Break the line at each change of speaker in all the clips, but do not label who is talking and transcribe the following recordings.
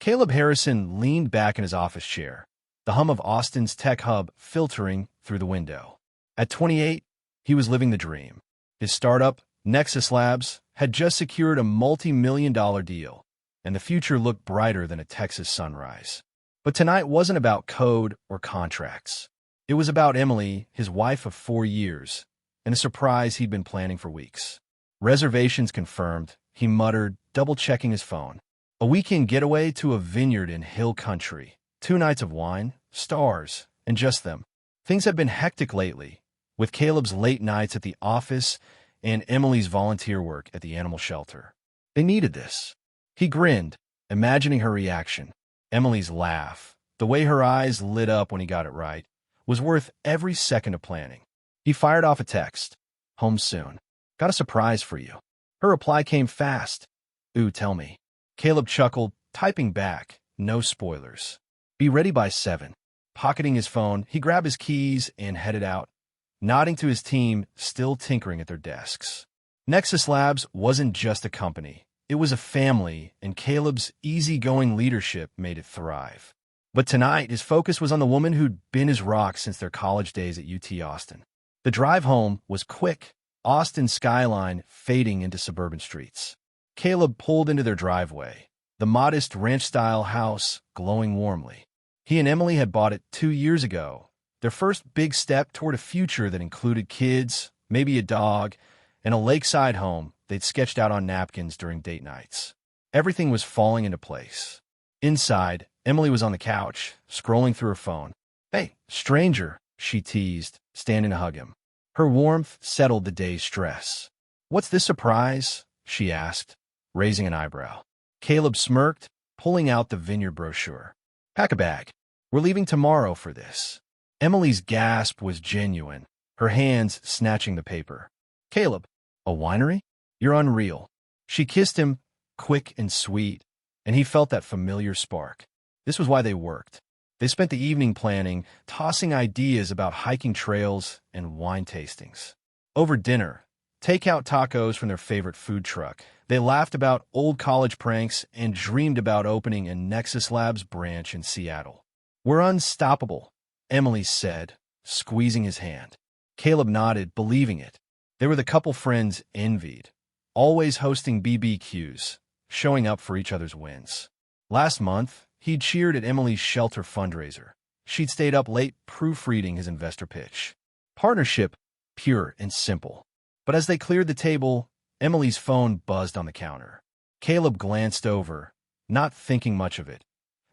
Caleb Harrison leaned back in his office chair, the hum of Austin's tech hub filtering through the window. At 28, he was living the dream. His startup, Nexus Labs, had just secured a multi-million-dollar deal, and the future looked brighter than a Texas sunrise. But tonight wasn't about code or contracts. It was about Emily, his wife of 4 years, and a surprise he'd been planning for weeks. Reservations confirmed, he muttered, double-checking his phone. A weekend getaway to a vineyard in Hill Country. 2 nights of wine, stars, and just them. Things had been hectic lately, with Caleb's late nights at the office and Emily's volunteer work at the animal shelter. They needed this. He grinned, imagining her reaction. Emily's laugh, the way her eyes lit up when he got it right, was worth every second of planning. He fired off a text. Home soon. Got a surprise for you. Her reply came fast. Ooh, tell me. Caleb chuckled, typing back. No spoilers. Be ready by 7. Pocketing his phone, he grabbed his keys and headed out, nodding to his team still tinkering at their desks. Nexus Labs wasn't just a company. It was a family, and Caleb's easygoing leadership made it thrive. But tonight, his focus was on the woman who'd been his rock since their college days at UT Austin. The drive home was quick, Austin's skyline fading into suburban streets. Caleb pulled into their driveway, the modest ranch-style house glowing warmly. He and Emily had bought it 2 years ago, their first big step toward a future that included kids, maybe a dog, and a lakeside home they'd sketched out on napkins during date nights. Everything was falling into place. Inside, Emily was on the couch, scrolling through her phone. Hey, stranger, she teased, standing to hug him. Her warmth settled the day's stress. What's this surprise? She asked, raising an eyebrow. Caleb smirked, pulling out the vineyard brochure. Pack a bag. We're leaving tomorrow for this. Emily's gasp was genuine, her hands snatching the paper. Caleb, a winery? You're unreal. She kissed him, quick and sweet, and he felt that familiar spark. This was why they worked. They spent the evening planning, tossing ideas about hiking trails and wine tastings. Over dinner, takeout tacos from their favorite food truck, they laughed about old college pranks and dreamed about opening a Nexus Labs branch in Seattle. We're unstoppable, Emily said, squeezing his hand. Caleb nodded, believing it. They were the couple friends envied, always hosting BBQs, showing up for each other's wins. Last month, he'd cheered at Emily's shelter fundraiser. She'd stayed up late proofreading his investor pitch. Partnership, pure and simple. But as they cleared the table, Emily's phone buzzed on the counter. Caleb glanced over, not thinking much of it,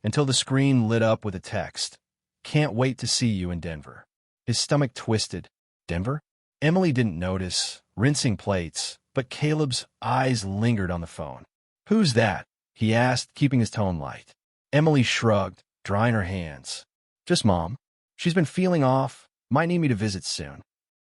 until the screen lit up with a text. Can't wait to see you in Denver. His stomach twisted. Denver? Emily didn't notice, rinsing plates, but Caleb's eyes lingered on the phone. Who's that? He asked, keeping his tone light. Emily shrugged, drying her hands. Just Mom. She's been feeling off, might need me to visit soon.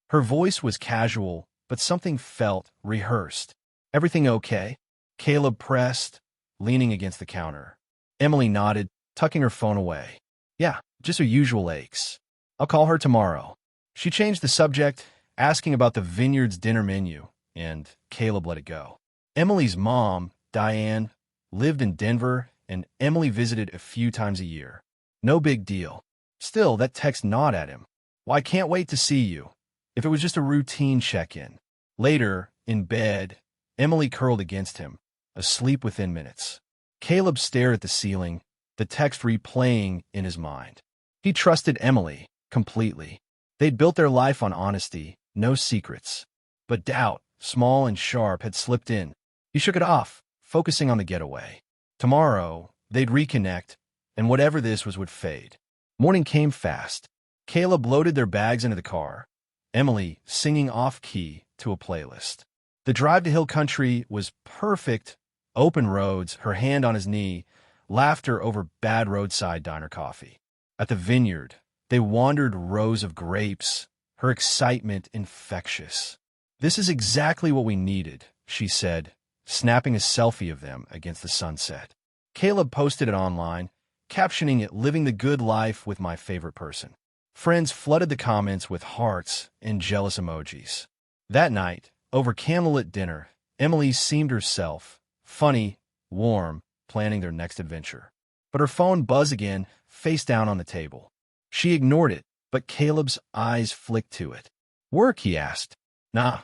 Her voice was casual, but something felt rehearsed. Everything okay? Caleb pressed, leaning against the counter. Emily nodded, tucking her phone away. Yeah, just her usual aches. I'll call her tomorrow. She changed the subject, asking about the vineyard's dinner menu, and Caleb let it go. Emily's mom, Diane, lived in Denver, and Emily visited a few times a year. No big deal. Still, that text gnawed at him. Well, I can't wait to see you. If it was just a routine check-in. Later, in bed, Emily curled against him, asleep within minutes. Caleb stared at the ceiling, the text replaying in his mind. He trusted Emily completely. They'd built their life on honesty, no secrets. But doubt, small and sharp, had slipped in. He shook it off, focusing on the getaway. Tomorrow, they'd reconnect, and whatever this was would fade. Morning came fast. Caleb loaded their bags into the car, Emily singing off-key to a playlist. The drive to Hill Country was perfect. Open roads, her hand on his knee, laughter over bad roadside diner coffee. At the vineyard, they wandered rows of grapes, her excitement infectious. This is exactly what we needed, she said, snapping a selfie of them against the sunset. Caleb posted it online, captioning it, "Living the good life with my favorite person." Friends flooded the comments with hearts and jealous emojis. That night, over candlelit dinner, Emily seemed herself, funny, warm, planning their next adventure. but her phone buzzed again, face down on the table. She ignored it, but Caleb's eyes flicked to it. "Work?" he asked. "Nah,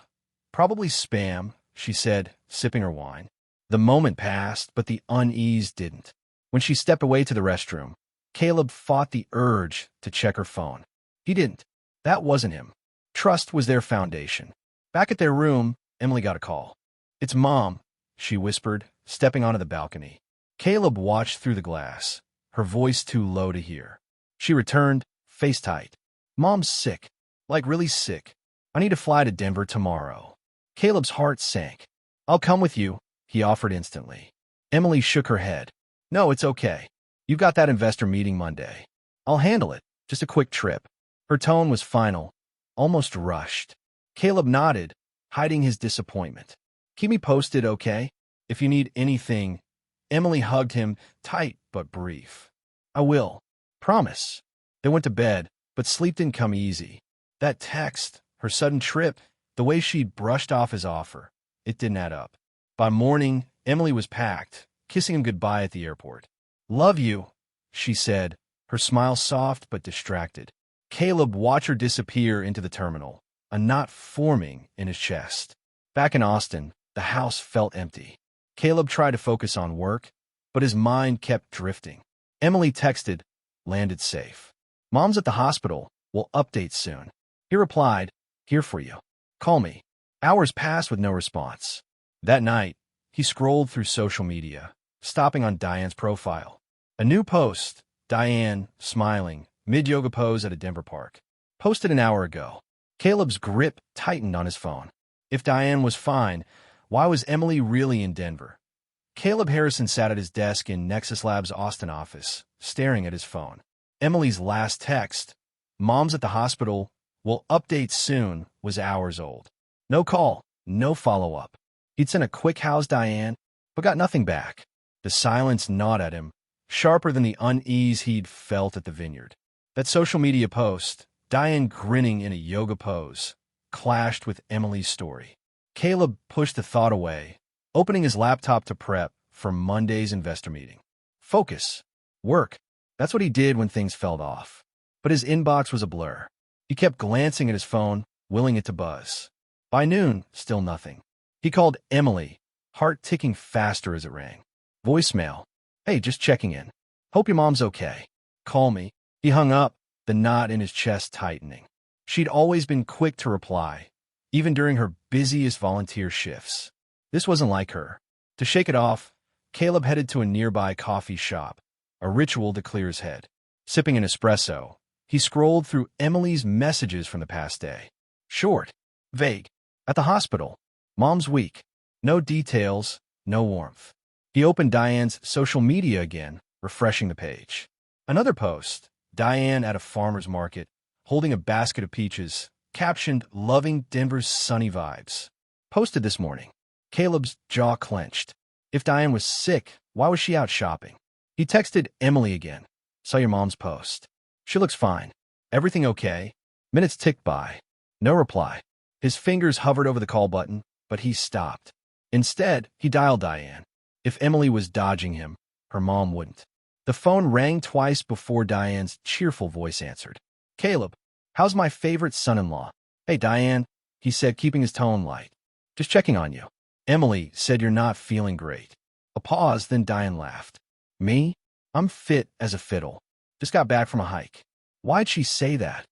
probably spam," she said, sipping her wine. The moment passed, but the unease didn't. When she stepped away to the restroom, Caleb fought the urge to check her phone. He didn't. That wasn't him. Trust was their foundation. Back at their room, Emily got a call. "It's Mom," she whispered, stepping onto the balcony. Caleb watched through the glass, her voice too low to hear. She returned, face tight. "Mom's sick. Like really sick. I need to fly to Denver tomorrow." Caleb's heart sank. "I'll come with you," he offered instantly. Emily shook her head. "No, it's okay. You've got that investor meeting Monday. I'll handle it. Just a quick trip." Her tone was final, almost rushed. Caleb nodded, hiding his disappointment. "Keep me posted, okay? If you need anything." Emily hugged him, tight but brief. "I will. Promise." They went to bed, but sleep didn't come easy. That text, her sudden trip, the way she'd brushed off his offer, it didn't add up. By morning, Emily was packed, kissing him goodbye at the airport. "Love you," she said, her smile soft but distracted. Caleb watched her disappear into the terminal, a knot forming in his chest. Back in Austin, the house felt empty. Caleb tried to focus on work, but his mind kept drifting. Emily texted, "Landed safe. Mom's at the hospital. We'll update soon." He replied, "Here for you. Call me." Hours passed with no response. That night, he scrolled through social media, stopping on Diane's profile. A new post, Diane, smiling, mid-yoga pose at a Denver park. Posted an hour ago. Caleb's grip tightened on his phone. If Diane was fine, why was Emily really in Denver? Caleb Harrison sat at his desk in Nexus Labs' Austin office, staring at his phone. Emily's last text, "Mom's at the hospital, we'll update soon," was hours old. No call, no follow-up. He'd sent a quick "How's Diane?" but got nothing back. The silence gnawed at him, sharper than the unease he'd felt at the vineyard. That social media post, Diane grinning in a yoga pose, clashed with Emily's story. Caleb pushed the thought away, opening his laptop to prep for Monday's investor meeting. Focus. Work. That's what he did when things fell off. But his inbox was a blur. He kept glancing at his phone, willing it to buzz. By noon, still nothing. He called Emily, heart ticking faster as it rang. Voicemail. "Hey, just checking in. Hope your mom's okay. Call me." He hung up, the knot in his chest tightening. She'd always been quick to reply, even during her busiest volunteer shifts. This wasn't like her. To shake it off, Caleb headed to a nearby coffee shop, a ritual to clear his head. Sipping an espresso, he scrolled through Emily's messages from the past day. Short, vague. At the hospital. Mom's weak. No details, no warmth. He opened Diane's social media again, refreshing the page. Another post, Diane at a farmer's market, holding a basket of peaches, captioned, "Loving Denver's sunny vibes." Posted this morning. Caleb's jaw clenched. If Diane was sick, why was she out shopping? He texted Emily again. "Saw your mom's post. She looks fine. Everything okay?" Minutes ticked by. No reply. His fingers hovered over the call button, but he stopped. Instead, he dialed Diane. If Emily was dodging him, her mom wouldn't. The phone rang twice before Diane's cheerful voice answered. "Caleb, how's my favorite son-in-law?" "Hey, Diane," he said, keeping his tone light. "Just checking on you." Emily said, "You're not feeling great." A pause, then Diane laughed. "Me? I'm fit as a fiddle. Just got back from a hike." Why'd she say that?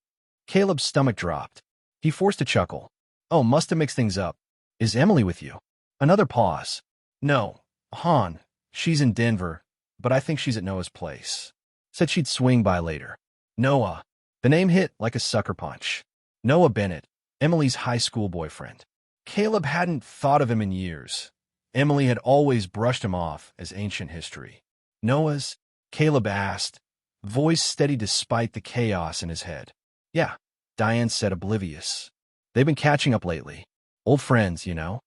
Caleb's stomach dropped. He forced a chuckle. "Oh, must have mixed things up. Is Emily with you?" Another pause. "No, Han. She's in Denver, but I think she's at Noah's place. Said she'd swing by later." Noah. The name hit like a sucker punch. Noah Bennett, Emily's high school boyfriend. Caleb hadn't thought of him in years. Emily had always brushed him off as ancient history. "Noah's?" Caleb asked, voice steady despite the chaos in his head. "Yeah," Diane said, oblivious. "They've been catching up lately. Old friends, you know."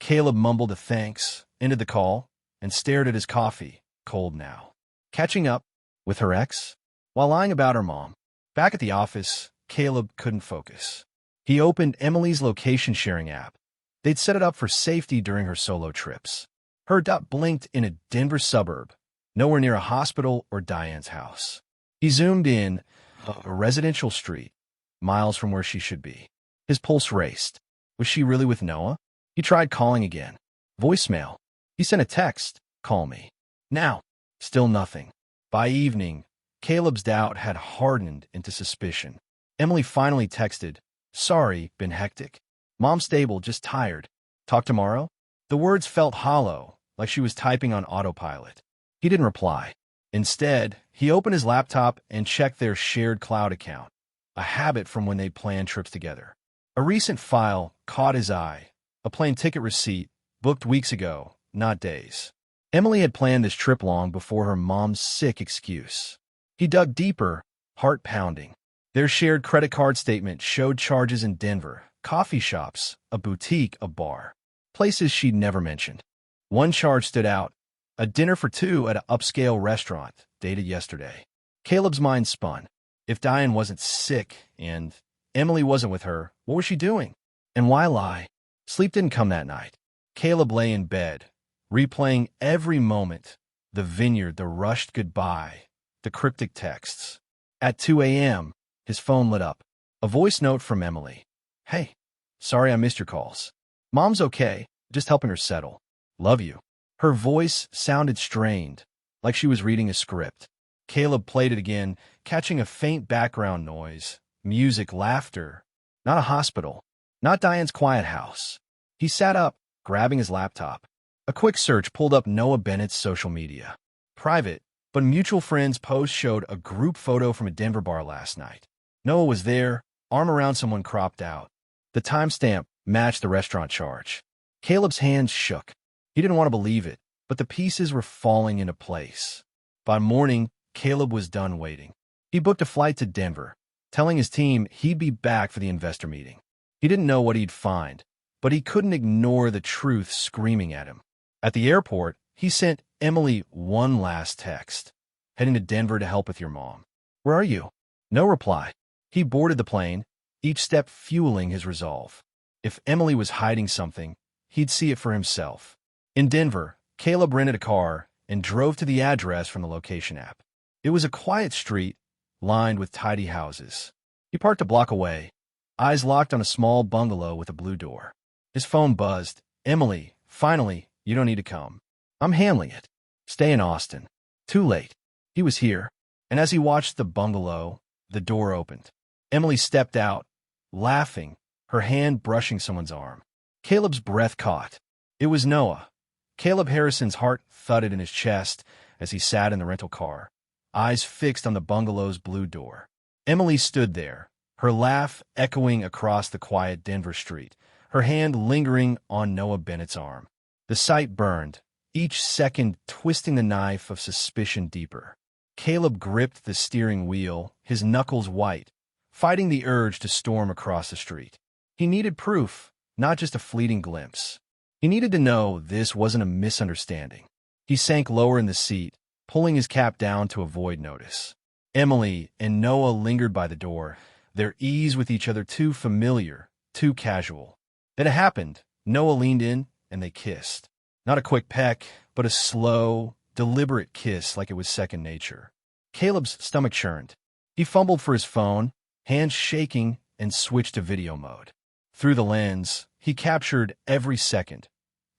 Caleb mumbled a thanks, ended the call, and stared at his coffee, cold now. Catching up with her ex? While lying about her mom. Back at the office, Caleb couldn't focus. He opened Emily's location-sharing app. They'd set it up for safety during her solo trips. Her dot blinked in a Denver suburb, nowhere near a hospital or Diane's house. He zoomed in, a residential street, miles from where she should be. His pulse raced. Was she really with Noah? He tried calling again. Voicemail. He sent a text. Call me. Now. Still nothing. By evening, Caleb's doubt had hardened into suspicion. Emily finally texted, "Sorry, been hectic. Mom's stable, just tired. Talk tomorrow?" The words felt hollow, like she was typing on autopilot. He didn't reply. Instead, he opened his laptop and checked their shared cloud account, a habit from when they planned trips together. A recent file caught his eye, a plane ticket receipt booked weeks ago, not days. Emily had planned this trip long before her mom's sick excuse. He dug deeper, heart pounding. Their shared credit card statement showed charges in Denver, coffee shops, a boutique, a bar, places she'd never mentioned. One charge stood out, a dinner for two at an upscale restaurant, dated yesterday. Caleb's mind spun. If Diane wasn't sick and Emily wasn't with her, what was she doing? And why lie? Sleep didn't come that night. Caleb lay in bed, replaying every moment, the vineyard, the rushed goodbye, the cryptic texts. At 2 a.m., his phone lit up. A voice note from Emily. "Hey, sorry I missed your calls. Mom's okay, just helping her settle. Love you." Her voice sounded strained, like she was reading a script. Caleb played it again, catching a faint background noise. Music, laughter. Not a hospital. Not Diane's quiet house. He sat up, grabbing his laptop. A quick search pulled up Noah Bennett's social media. Private, but mutual friends' post showed a group photo from a Denver bar last night. Noah was there, arm around someone cropped out. The timestamp matched the restaurant charge. Caleb's hands shook. He didn't want to believe it, but the pieces were falling into place. By morning, Caleb was done waiting. He booked a flight to Denver, telling his team he'd be back for the investor meeting. He didn't know what he'd find, but he couldn't ignore the truth screaming at him. At the airport, he sent Emily one last text. "Heading to Denver to help with your mom. Where are you?" No reply. He boarded the plane, each step fueling his resolve. If Emily was hiding something, he'd see it for himself. In Denver, Caleb rented a car and drove to the address from the location app. It was a quiet street, lined with tidy houses. He parked a block away, eyes locked on a small bungalow with a blue door. His phone buzzed. "Emily, finally, you don't need to come. I'm handling it. Stay in Austin." Too late. He was here, and as he watched the bungalow, the door opened. Emily stepped out, laughing, her hand brushing someone's arm. Caleb's breath caught. It was Noah. Caleb Harrison's heart thudded in his chest as he sat in the rental car, eyes fixed on the bungalow's blue door. Emily stood there, her laugh echoing across the quiet Denver street, her hand lingering on Noah Bennett's arm. The sight burned, each second twisting the knife of suspicion deeper. Caleb gripped the steering wheel, his knuckles white, fighting the urge to storm across the street. He needed proof, not just a fleeting glimpse. He needed to know this wasn't a misunderstanding. He sank lower in the seat, pulling his cap down to avoid notice. Emily and Noah lingered by the door, their ease with each other too familiar, too casual. Then it happened. Noah leaned in, and they kissed. Not a quick peck, but a slow, deliberate kiss like it was second nature. Caleb's stomach churned. He fumbled for his phone, hands shaking, and switched to video mode. Through the lens, he captured every second.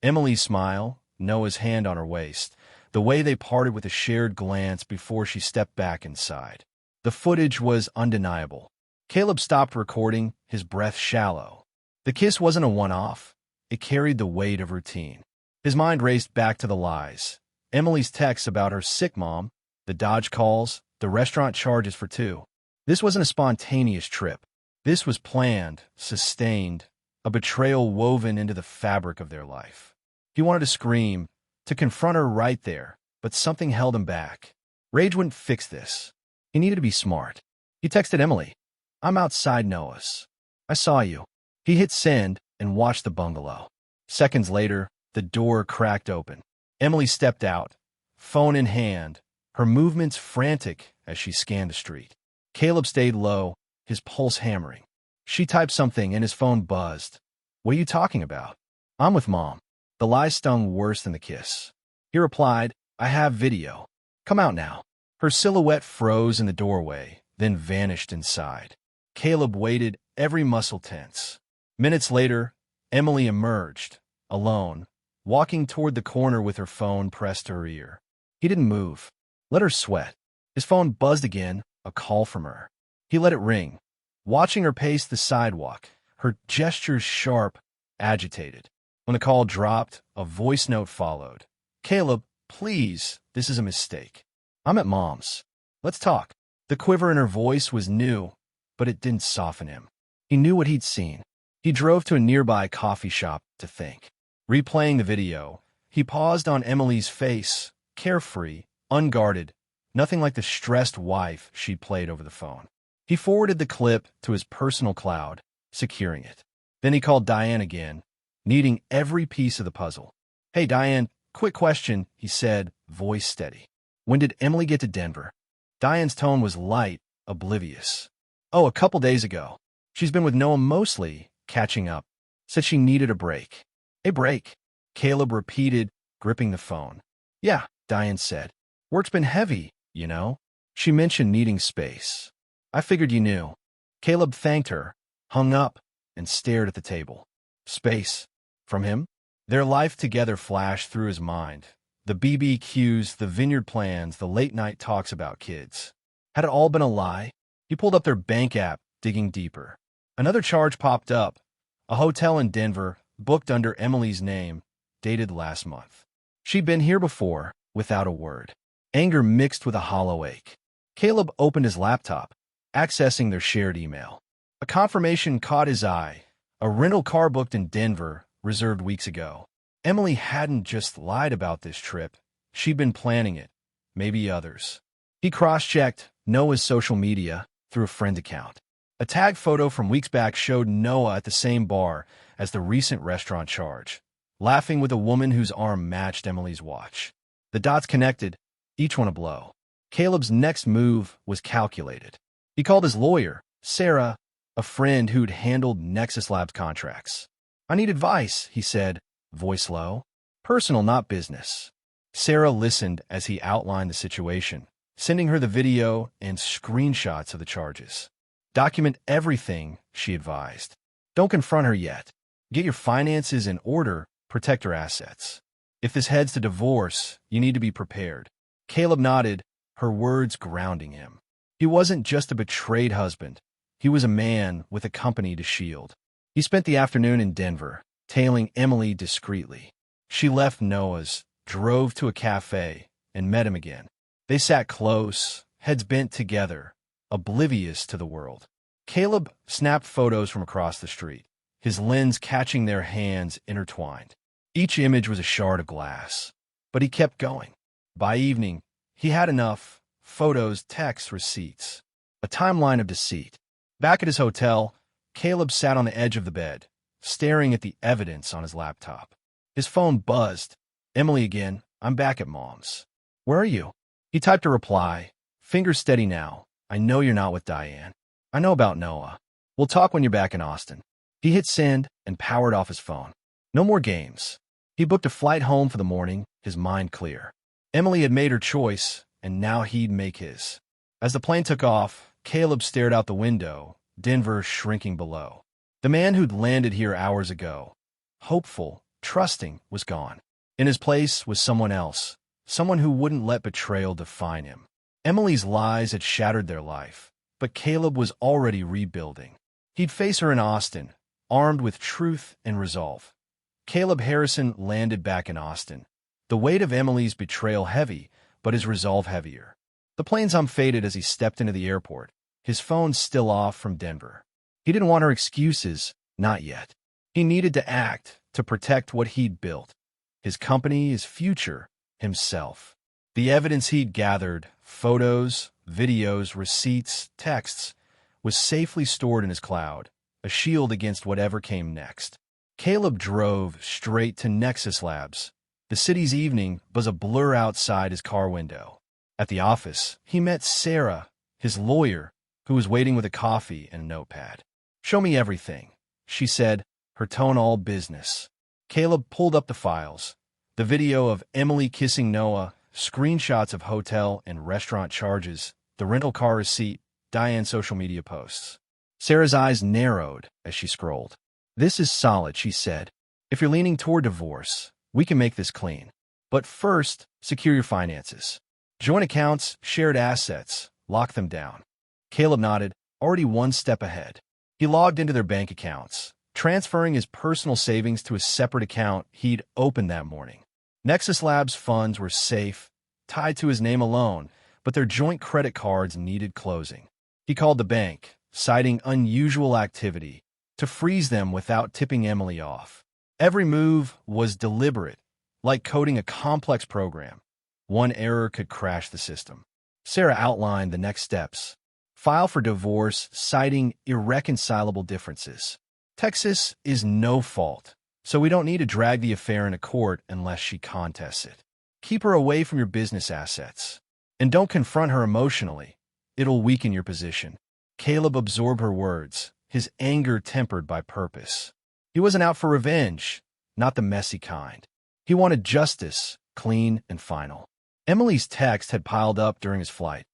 Emily's smile, Noah's hand on her waist, the way they parted with a shared glance before she stepped back inside. The footage was undeniable. Caleb stopped recording, his breath shallow. The kiss wasn't a one-off. It carried the weight of routine. His mind raced back to the lies. Emily's texts about her sick mom, the Dodge calls, the restaurant charges for two. This wasn't a spontaneous trip. This was planned, sustained, a betrayal woven into the fabric of their life. He wanted to scream, to confront her right there, but something held him back. Rage wouldn't fix this. He needed to be smart. He texted Emily, "I'm outside Noah's. I saw you." He hit send and watched the bungalow. Seconds later, the door cracked open. Emily stepped out, phone in hand, her movements frantic as she scanned the street. Caleb stayed low, his pulse hammering. She typed something and his phone buzzed. "What are you talking about?" "I'm with Mom." The lie stung worse than the kiss. He replied, "I have video." Come out now. Her silhouette froze in the doorway, then vanished inside. Caleb waited, every muscle tense. Minutes later, Emily emerged, alone, walking toward the corner with her phone pressed to her ear. He didn't move. Let her sweat. His phone buzzed again, a call from her. He let it ring, watching her pace the sidewalk, her gestures sharp, agitated. When the call dropped, a voice note followed. Caleb, please, this is a mistake. I'm at Mom's. Let's talk. The quiver in her voice was new, but it didn't soften him. He knew what he'd seen. He drove to a nearby coffee shop to think. Replaying the video, he paused on Emily's face, carefree, unguarded, nothing like the stressed wife she'd played over the phone. He forwarded the clip to his personal cloud, securing it. Then he called Diane again, needing every piece of the puzzle. Hey, Diane, quick question, he said, voice steady. When did Emily get to Denver? Diane's tone was light, oblivious. Oh, a couple days ago. She's been with Noah mostly, catching up. Said she needed a break. A break? Caleb repeated, gripping the phone. Yeah, Diane said. Work's been heavy, you know. She mentioned needing space. I figured you knew. Caleb thanked her, hung up, and stared at the table. Space. From him? Their life together flashed through his mind. The BBQs, the vineyard plans, the late-night talks about kids. Had it all been a lie? He pulled up their bank app, digging deeper. Another charge popped up. A hotel in Denver, booked under Emily's name, dated last month. She'd been here before, without a word. Anger mixed with a hollow ache. Caleb opened his laptop, accessing their shared email. A confirmation caught his eye. A rental car booked in Denver, reserved weeks ago. Emily hadn't just lied about this trip. She'd been planning it. Maybe others. He cross-checked Noah's social media through a friend account. A tag photo from weeks back showed Noah at the same bar as the recent restaurant charge, laughing with a woman whose arm matched Emily's watch. The dots connected, each one a blow. Caleb's next move was calculated. He called his lawyer, Sarah, a friend who'd handled Nexus Labs contracts. I need advice, he said, voice low. Personal, not business. Sarah listened as he outlined the situation, sending her the video and screenshots of the charges. Document everything, she advised. Don't confront her yet. Get your finances in order, protect her assets. If this heads to divorce, you need to be prepared. Caleb nodded, her words grounding him. He wasn't just a betrayed husband. He was a man with a company to shield. He spent the afternoon in Denver, tailing Emily discreetly. She left Noah's, drove to a cafe, and met him again. They sat close, heads bent together, oblivious to the world. Caleb snapped photos from across the street, his lens catching their hands intertwined. Each image was a shard of glass. But he kept going. By evening, he had enough photos, texts, receipts. A timeline of deceit. Back at his hotel, Caleb sat on the edge of the bed, staring at the evidence on his laptop. His phone buzzed. Emily again, I'm back at Mom's. Where are you? He typed a reply. Fingers steady now. I know you're not with Diane. I know about Noah. We'll talk when you're back in Austin. He hit send and powered off his phone. No more games. He booked a flight home for the morning, his mind clear. Emily had made her choice, and now he'd make his. As the plane took off, Caleb stared out the window, Denver shrinking below. The man who'd landed here hours ago, hopeful, trusting, was gone. In his place was someone else, someone who wouldn't let betrayal define him. Emily's lies had shattered their life, but Caleb was already rebuilding. He'd face her in Austin, armed with truth and resolve. Caleb Harrison landed back in Austin, the weight of Emily's betrayal heavy, but his resolve heavier. The plane's hum faded as he stepped into the airport, his phone still off from Denver. He didn't want her excuses, not yet. He needed to act, to protect what he'd built. His company, his future, himself. The evidence he'd gathered, photos, videos, receipts, texts, was safely stored in his cloud, a shield against whatever came next. Caleb drove straight to Nexus Labs. The city's evening was a blur outside his car window. At the office, he met Sarah, his lawyer, who was waiting with a coffee and a notepad. Show me everything, she said, her tone all business. Caleb pulled up the files. The video of Emily kissing Noah, screenshots of hotel and restaurant charges, the rental car receipt, Diane's social media posts. Sarah's eyes narrowed as she scrolled. "This is solid," she said. "If you're leaning toward divorce, we can make this clean. But first, secure your finances. Joint accounts, shared assets, lock them down." Caleb nodded, already one step ahead. He logged into their bank accounts, transferring his personal savings to a separate account he'd opened that morning. Nexus Labs funds were safe, tied to his name alone, but their joint credit cards needed closing. He called the bank, citing unusual activity, to freeze them without tipping Emily off. Every move was deliberate, like coding a complex program. One error could crash the system. Sarah outlined the next steps. File for divorce, citing irreconcilable differences. Texas is no fault, so we don't need to drag the affair into court unless she contests it. Keep her away from your business assets. And don't confront her emotionally. It'll weaken your position. Caleb absorbed her words, his anger tempered by purpose. He wasn't out for revenge, not the messy kind. He wanted justice, clean and final. Emily's text had piled up during his flight.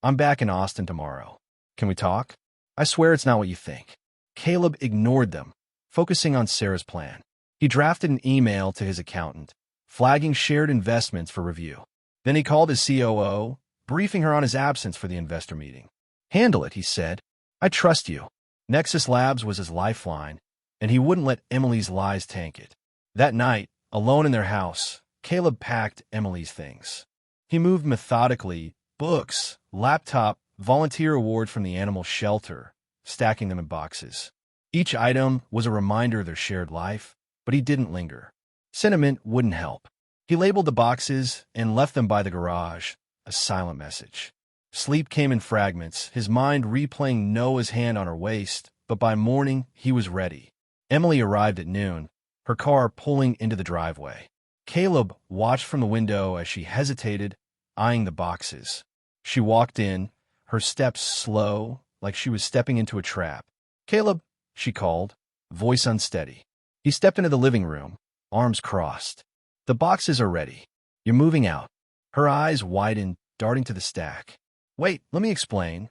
"I'm back in Austin tomorrow. Can we talk? I swear it's not what you think." Caleb ignored them, focusing on Sarah's plan. He drafted an email to his accountant, flagging shared investments for review. Then he called his COO, briefing her on his absence for the investor meeting. "Handle it," he said. "I trust you." Nexus Labs was his lifeline, and he wouldn't let Emily's lies tank it. That night, alone in their house, Caleb packed Emily's things. He moved methodically, books, laptop, volunteer award from the animal shelter, stacking them in boxes. Each item was a reminder of their shared life, but he didn't linger. Sentiment wouldn't help. He labeled the boxes and left them by the garage, a silent message. Sleep came in fragments, his mind replaying Noah's hand on her waist, but by morning he was ready. Emily arrived at noon, her car pulling into the driveway. Caleb watched from the window as she hesitated, eyeing the boxes. She walked in, her steps slow, like she was stepping into a trap. "Caleb," she called, voice unsteady. He stepped into the living room, arms crossed. "The boxes are ready. You're moving out." Her eyes widened, darting to the stack. "Wait, let me explain."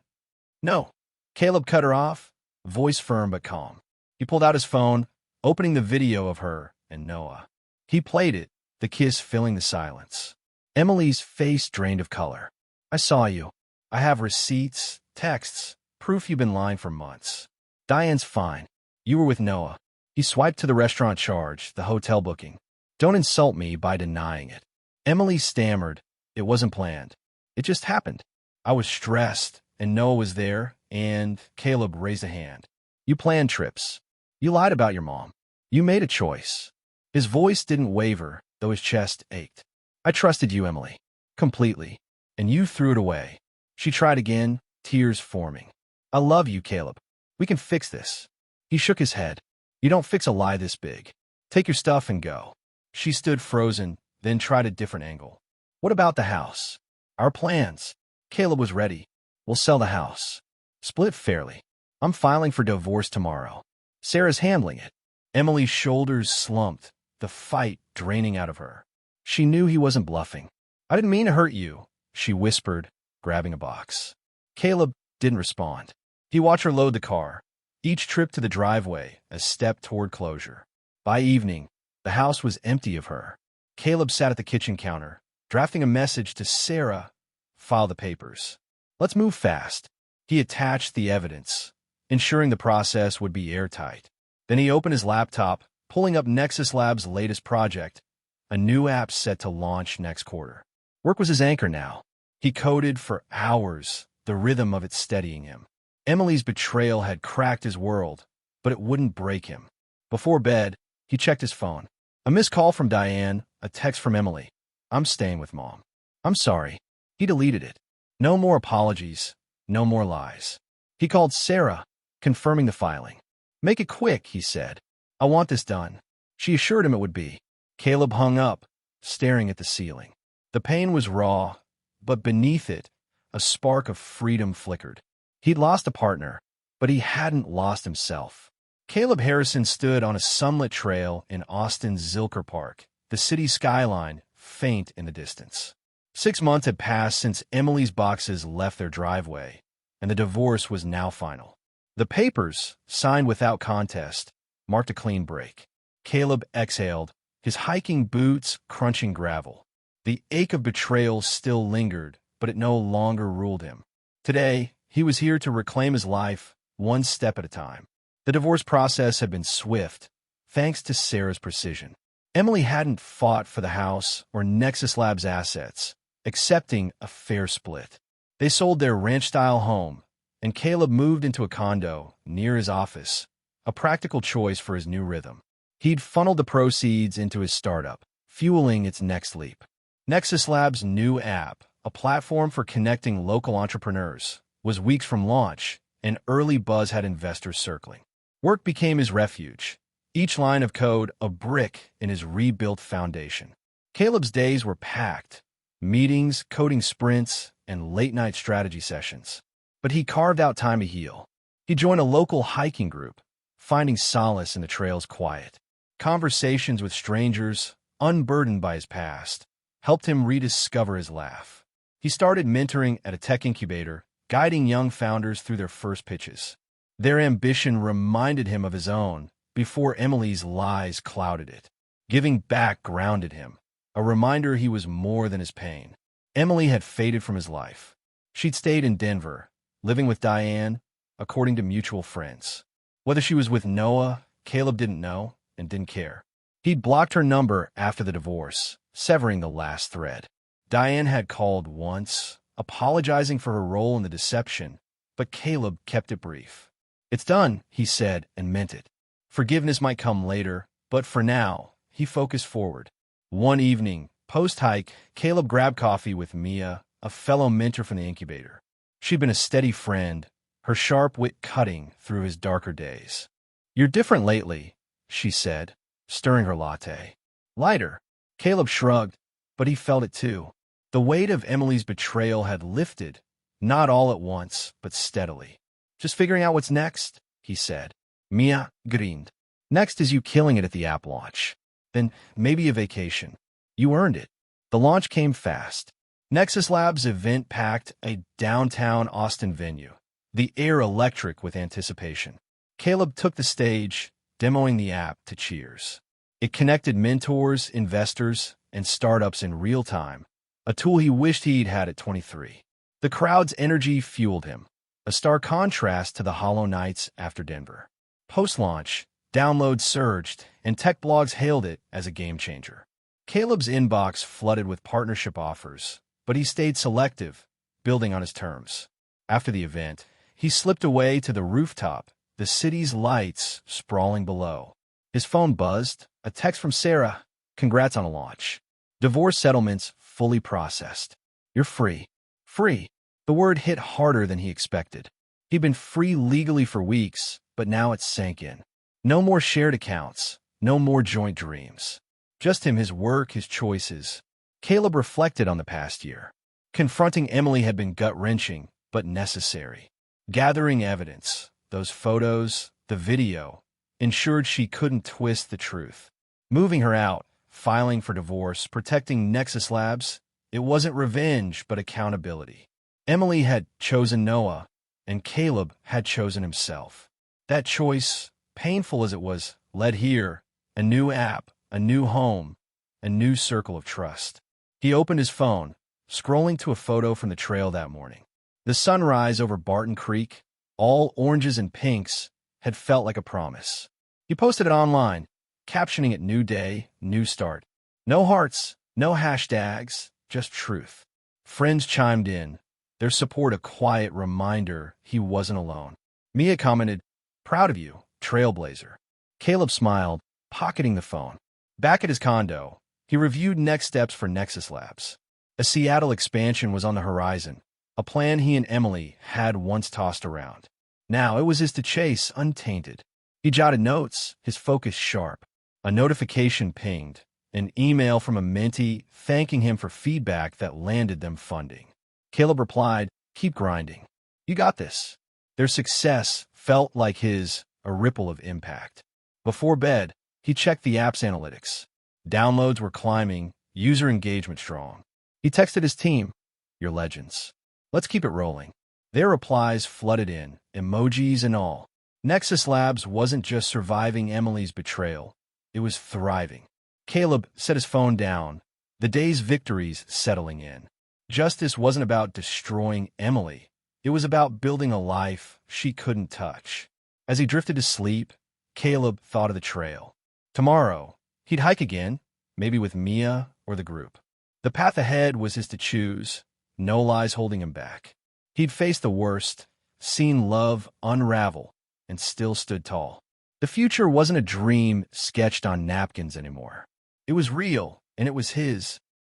"No." Caleb cut her off, voice firm but calm. He pulled out his phone, opening the video of her and Noah. He played it, the kiss filling the silence. Emily's face drained of color. "I saw you. I have receipts, texts, proof you've been lying for months. Diane's fine. You were with Noah." He swiped to the restaurant charge, the hotel booking. "Don't insult me by denying it." Emily stammered. "It wasn't planned. It just happened. I was stressed, and Noah was there, and..." Caleb raised a hand. "You planned trips. You lied about your mom. You made a choice." His voice didn't waver, though his chest ached. "I trusted you, Emily. Completely. And you threw it away." She tried again, tears forming. "I love you, Caleb. We can fix this." He shook his head. "You don't fix a lie this big. Take your stuff and go." She stood frozen, then tried a different angle. "What about the house?" "Our plans." Caleb was ready. "We'll sell the house. Split fairly. I'm filing for divorce tomorrow. Sarah's handling it." Emily's shoulders slumped, the fight draining out of her. She knew he wasn't bluffing. "I didn't mean to hurt you," she whispered, grabbing a box. Caleb didn't respond. He watched her load the car, each trip to the driveway a step toward closure. By evening, the house was empty of her. Caleb sat at the kitchen counter, drafting a message to Sarah. "File the papers. Let's move fast." He attached the evidence, ensuring the process would be airtight. Then he opened his laptop, pulling up Nexus Labs' latest project, a new app set to launch next quarter. Work was his anchor now. He coded for hours, the rhythm of it steadying him. Emily's betrayal had cracked his world, but it wouldn't break him. Before bed, he checked his phone. A missed call from Diane, a text from Emily. "I'm staying with Mom." "I'm sorry." He deleted it. No more apologies, no more lies. He called Sarah, confirming the filing. "Make it quick," he said. "I want this done." She assured him it would be. Caleb hung up, staring at the ceiling. The pain was raw, but beneath it, a spark of freedom flickered. He'd lost a partner, but he hadn't lost himself. Caleb Harrison stood on a sunlit trail in Austin's Zilker Park, the city skyline faint in the distance. 6 months had passed since Emily's boxes left their driveway, and the divorce was now final. The papers, signed without contest, marked a clean break. Caleb exhaled, his hiking boots crunching gravel. The ache of betrayal still lingered, but it no longer ruled him. Today, he was here to reclaim his life, one step at a time. The divorce process had been swift, thanks to Sarah's precision. Emily hadn't fought for the house or Nexus Labs assets, accepting a fair split. They sold their ranch-style home, and Caleb moved into a condo near his office, a practical choice for his new rhythm. He'd funneled the proceeds into his startup, fueling its next leap. Nexus Labs' new app, a platform for connecting local entrepreneurs, was weeks from launch, and early buzz had investors circling. Work became his refuge, each line of code a brick in his rebuilt foundation. Caleb's days were packed, meetings, coding sprints, and late-night strategy sessions. But he carved out time to heal. He joined a local hiking group, finding solace in the trail's quiet. Conversations with strangers, unburdened by his past, helped him rediscover his laugh. He started mentoring at a tech incubator, guiding young founders through their first pitches. Their ambition reminded him of his own before Emily's lies clouded it. Giving back grounded him, a reminder he was more than his pain. Emily had faded from his life. She'd stayed in Denver, living with Diane, according to mutual friends. Whether she was with Noah, Caleb didn't know and didn't care. He'd blocked her number after the divorce, severing the last thread. Diane had called once, apologizing for her role in the deception, but Caleb kept it brief. "It's done," he said, and meant it. Forgiveness might come later, but for now, he focused forward. One evening, post-hike, Caleb grabbed coffee with Mia, a fellow mentor from the incubator. She'd been a steady friend, her sharp wit cutting through his darker days. "You're different lately," she said, stirring her latte. "Lighter." Caleb shrugged, but he felt it too. The weight of Emily's betrayal had lifted, not all at once, but steadily. "Just figuring out what's next," he said. Mia grinned. "Next is you killing it at the app launch. Then maybe a vacation. You earned it." The launch came fast. Nexus Labs' event packed a downtown Austin venue, the air electric with anticipation. Caleb took the stage, demoing the app to cheers. It connected mentors, investors, and startups in real time, a tool he wished he'd had at 23. The crowd's energy fueled him, a stark contrast to the hollow nights after Denver. Post-launch, downloads surged, and tech blogs hailed it as a game-changer. Caleb's inbox flooded with partnership offers, but he stayed selective, building on his terms. After the event, he slipped away to the rooftop, the city's lights sprawling below. His phone buzzed, a text from Sarah, "Congrats on a launch. Divorce settlements fully processed. You're free." Free. The word hit harder than he expected. He'd been free legally for weeks, but now it sank in. No more shared accounts, no more joint dreams. Just him, his work, his choices. Caleb reflected on the past year. Confronting Emily had been gut-wrenching, but necessary. Gathering evidence, those photos, the video, ensured she couldn't twist the truth. Moving her out, filing for divorce, protecting Nexus Labs, it wasn't revenge, but accountability. Emily had chosen Noah, and Caleb had chosen himself. That choice, painful as it was, led here, a new app, a new home, a new circle of trust. He opened his phone, scrolling to a photo from the trail that morning. The sunrise over Barton Creek, all oranges and pinks, had felt like a promise. He posted it online, captioning it "New Day, New Start." No hearts, no hashtags, just truth. Friends chimed in, their support a quiet reminder he wasn't alone. Mia commented, "Proud of you, trailblazer." Caleb smiled, pocketing the phone. Back at his condo, he reviewed next steps for Nexus Labs. A Seattle expansion was on the horizon, a plan he and Emily had once tossed around. Now it was his to chase, untainted. He jotted notes, his focus sharp. A notification pinged, an email from a mentee thanking him for feedback that landed them funding. Caleb replied, "Keep grinding. You got this." Their success felt like his, a ripple of impact. Before bed, he checked the app's analytics. Downloads were climbing, user engagement strong. He texted his team, "You're legends. Let's keep it rolling." Their replies flooded in, emojis and all. Nexus Labs wasn't just surviving Emily's betrayal, it was thriving. Caleb set his phone down, the day's victories settling in. Justice wasn't about destroying Emily, it was about building a life she couldn't touch. As he drifted to sleep, Caleb thought of the trail. Tomorrow, he'd hike again, maybe with Mia or the group. The path ahead was his to choose, no lies holding him back. He'd faced the worst, seen love unravel, and still stood tall. The future wasn't a dream sketched on napkins anymore. It was real, and it was his.